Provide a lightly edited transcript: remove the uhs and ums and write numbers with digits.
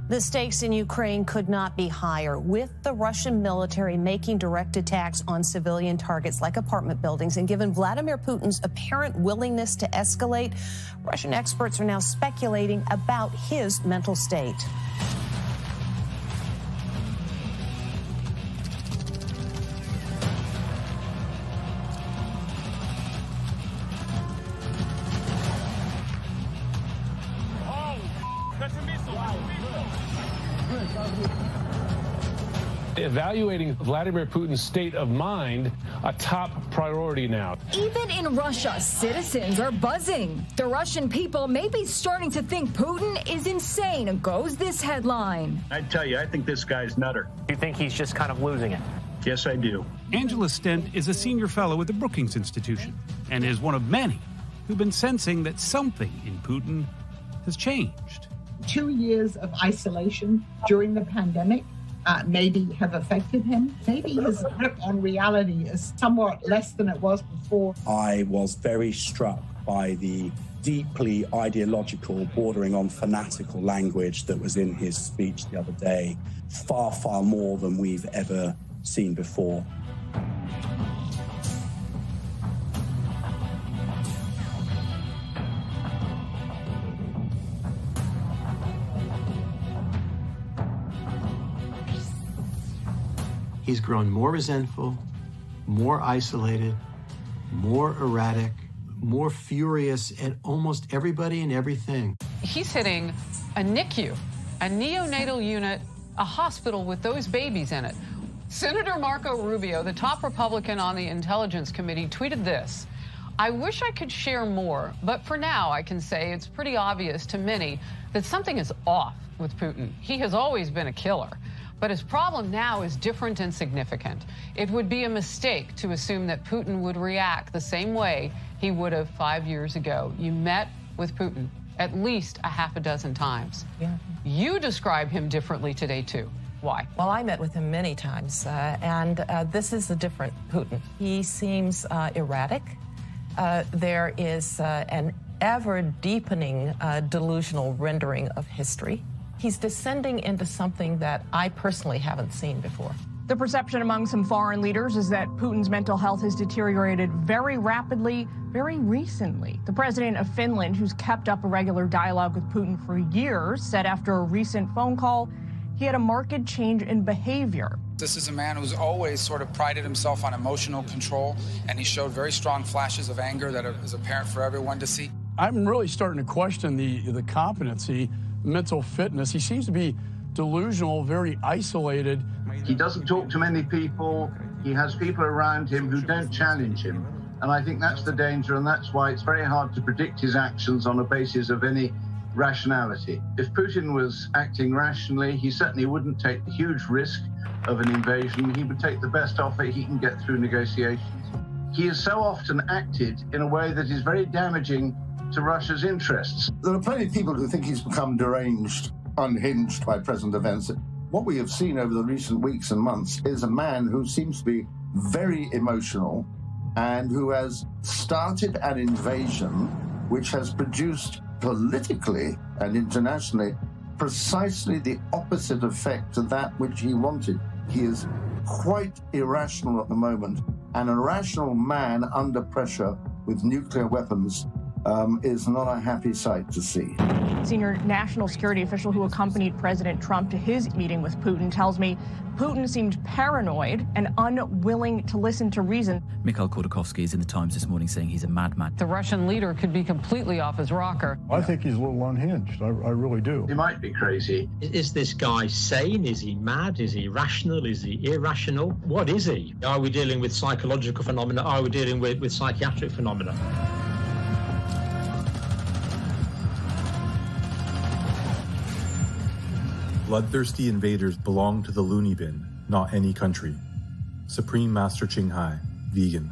The stakes in Ukraine could not be higher, with the Russian military making direct attacks on civilian targets like apartment buildings. And given Vladimir Putin's apparent willingness to escalate, Russian experts are now speculating about his mental state. Evaluating Vladimir Putin's state of mind a top priority now. Even in Russia, citizens are buzzing. The Russian people may be starting to think Putin is insane, goes this headline. I tell you, I think this guy's nutter. You think he's just kind of losing it? Yes, I do. Angela Stent is a senior fellow at the Brookings Institution and is one of many who've been sensing that something in Putin has changed. 2 years of isolation during the pandemic maybe have affected him. Maybe his grip on reality is somewhat less than it was before. I was very struck by the deeply ideological, bordering on fanatical language that was in his speech the other day. Far, far more than we've ever seen before. He's grown more resentful, more isolated, more erratic, more furious at almost everybody and everything. He's hitting a NICU, a neonatal unit, a hospital with those babies in it. Senator Marco Rubio, the top Republican on the Intelligence Committee, tweeted this: "I wish I could share more, but for now I can say it's pretty obvious to many that something is off with Putin. He has always been a killer. But his problem now is different and significant. It would be a mistake to assume that Putin would react the same way he would have 5 years ago." You met with Putin at least a half a dozen times. Yeah. You describe him differently today, too. Why? Well, I met with him many times, and this is a different Putin. He seems erratic. There is an ever-deepening delusional rendering of history. He's descending into something that I personally haven't seen before. The perception among some foreign leaders is that Putin's mental health has deteriorated very rapidly, very recently. The president of Finland, who's kept up a regular dialogue with Putin for years, said after a recent phone call he had a marked change in behavior. This is a man who's always sort of prided himself on emotional control, and he showed very strong flashes of anger that is apparent for everyone to see. I'm really starting to question the competency, mental fitness. He seems to be delusional, very isolated. He doesn't talk to many people. He has people around him who don't challenge him. And I think that's the danger, and that's why it's very hard to predict his actions on a basis of any rationality. If Putin was acting rationally, he certainly wouldn't take the huge risk of an invasion. He would take the best offer he can get through negotiations. He has so often acted in a way that is very damaging to Russia's interests. There are plenty of people who think he's become deranged, unhinged by present events. What we have seen over the recent weeks and months is a man who seems to be very emotional and who has started an invasion which has produced politically and internationally precisely the opposite effect to that which he wanted. He is quite irrational at the moment. An irrational man under pressure with nuclear weapons is not a happy sight to see. Senior national security official who accompanied President Trump to his meeting with Putin tells me Putin seemed paranoid and unwilling to listen to reason. Mikhail Khodorkovsky is in the Times this morning saying he's a madman. The Russian leader could be completely off his rocker. I think he's a little unhinged. I really do. He might be crazy. Is this guy sane? Is he mad? Is he rational? Is he irrational? What is he? Are we dealing with psychological phenomena? Are we dealing with psychiatric phenomena? Bloodthirsty invaders belong to the loony bin, not any country. Supreme Master Ching, vegan.